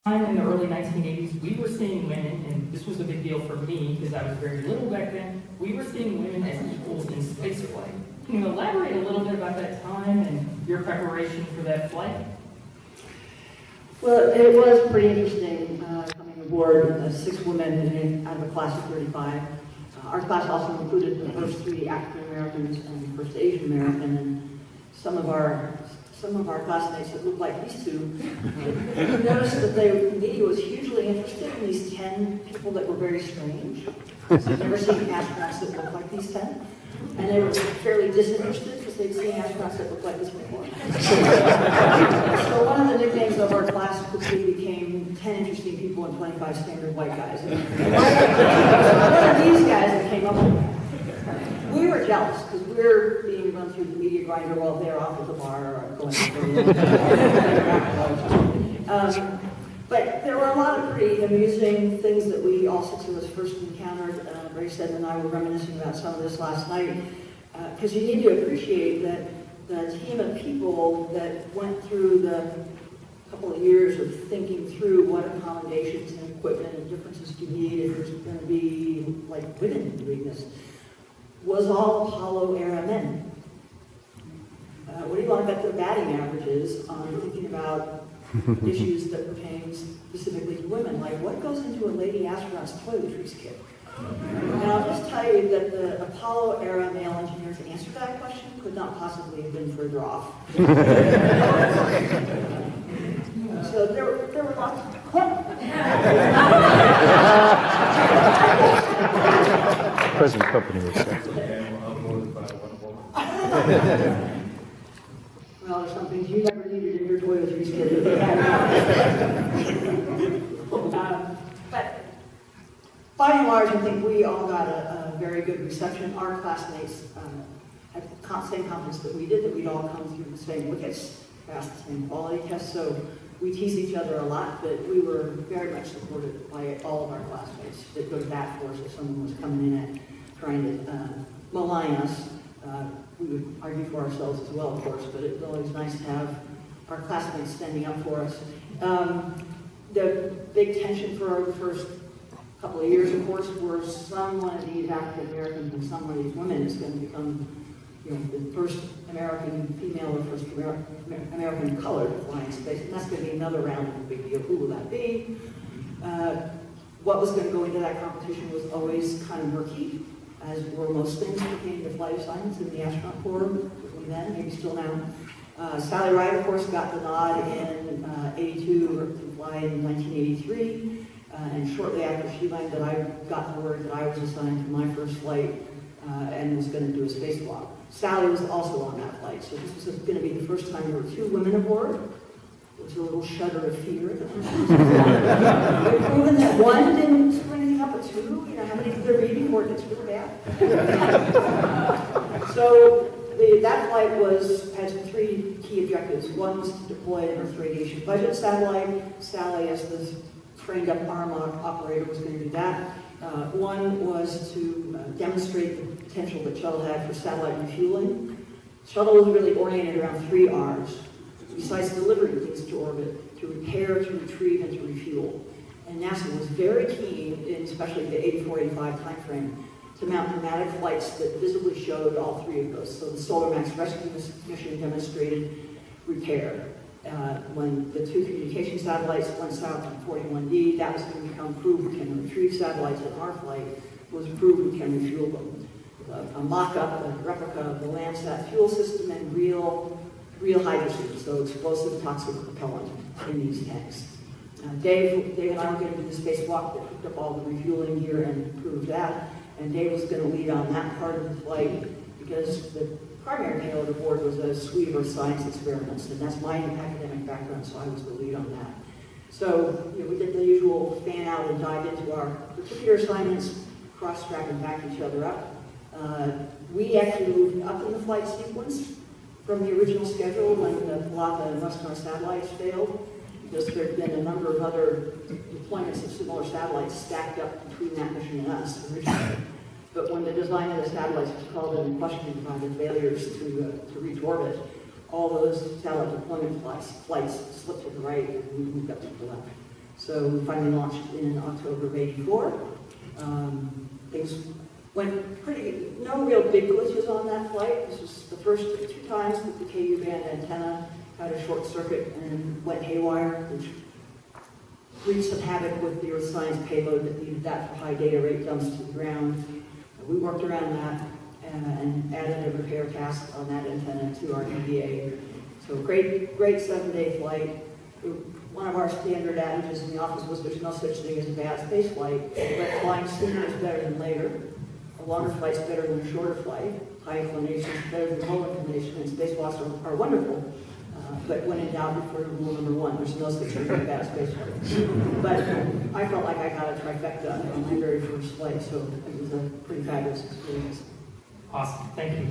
In the early 1980s, we were seeing women, and this was a big deal for me because I was very little back then, we were seeing women as equals in spaceflight. Can you elaborate a little bit about that time and your preparation for that flight? Well, it was pretty interesting coming aboard 6 women out of a class of 35. Our class also included the first 3 African Americans and the first Asian American, and some of our classmates that looked like these two noticed that the media was hugely interested in these 10 people that were very strange. I've never seen astronauts that looked like these 10. And they were fairly disinterested because they'd seen astronauts that looked like this before. So one of the nicknames of our class quickly became 10 interesting people and 25 standard white guys. And one of these guys that came up with it. We were jealous because we were being run through the media grinder while they're off at the bar or going to but there were a lot of pretty amusing things that we all 6 of us first encountered. Braystead and I were reminiscing about some of this last night because you need to appreciate that the team of people that went through the couple of years of thinking through what accommodations and equipment and differences you need if there's going to be like women doing this was all Apollo era men. What do you want to bet their batting averages on thinking about issues that pertain specifically to women, like what goes into a lady astronaut's toiletries kit? Now, I'll just tell you that the Apollo era male engineers answer to that question could not possibly have been further off. So there were lots of present company was well, there's some things you never needed in your toiletries kit. But by and large, I think we all got a very good reception. Our classmates had the same confidence that we did, that we'd all come through the same wickets, passed the same quality tests. So we teased each other a lot, but we were very much supported by all of our classmates that go to bat for us if someone was coming in at trying to malign us. We would argue for ourselves as well, of course, but it was always nice to have our classmates standing up for us. The big tension for the first couple of years, of course, were some one of these African Americans and some of these women is going to become, the first American female or first American colored flying space, and that's going to be another round of a big deal. Who will that be? What was going to go into that competition was always kind of murky, as were most things pertaining to flight assignments in the astronaut corps, then, maybe still now. Sally Ride, of course, got the nod in 82 to fly in 1983. And shortly after she landed, I got the word that I was assigned to my first flight and was going to do a spacewalk. Sally was also on that flight, so this was going to be the first time there were 2 women aboard. There was a little shudder of fear. We've proven that 1 didn't screw anything up, but 2, how many could there be before it gets really bad? So that flight had 3 key objectives. One was to deploy an Earth radiation budget satellite. Sally, as the trained-up arm operator, was going to do that. One was to demonstrate the potential that Shuttle had for satellite refueling. Shuttle was really oriented around 3 R's. Besides delivering things to orbit, to repair, to retrieve, and to refuel. And NASA was very keen, especially the 84-85 timeframe, to mount dramatic flights that visibly showed all 3 of those. So the Solar Max rescue mission demonstrated repair. When the 2 communication satellites went south on 41D, that was going to become prove we can retrieve satellites in our flight, was prove we can refuel them. A mock-up, a replica of the Landsat fuel system and real hydrogen, so explosive toxic propellant in these tanks. Dave and I were going to do the spacewalk that hooked up all the refueling gear and proved that, and Dave was going to lead on that part of the flight because the primary payload aboard was a suite of Earth science experiments, and that's my academic background, so I was the lead on that. So we did the usual fan out and dive into our particular assignments, cross-track and back each other up. We actually moved up in the flight sequence from the original schedule when the Palapa and Western satellites failed, because there had been a number of other deployments of similar satellites stacked up between that mission and us originally. But when the design of the satellites was called into question by the failures to reach orbit, all those satellite deployment flights slipped to the right and we moved up to the left. So we finally launched in October of '84. Things went pretty, no real big glitches on that flight. This was the first 2 times that the KU band antenna had a short circuit and went haywire, which wreaked some havoc with the Earth science payload that needed that for high data rate dumps to the ground. We worked around that and added a repair task on that antenna to our EVA. So great 7-day flight. One of our standard adages in the office was there's no such thing as a bad space flight, but flying sooner is better than later. A longer flight's better than a shorter flight. High inclination is better than low inclination, and spacewalks are wonderful. But when in doubt, refer to rule number 1. There's no such thing as a bad space flight. But I felt like I got a trifecta on my very first flight, so it was a pretty fabulous experience. Awesome, thank you.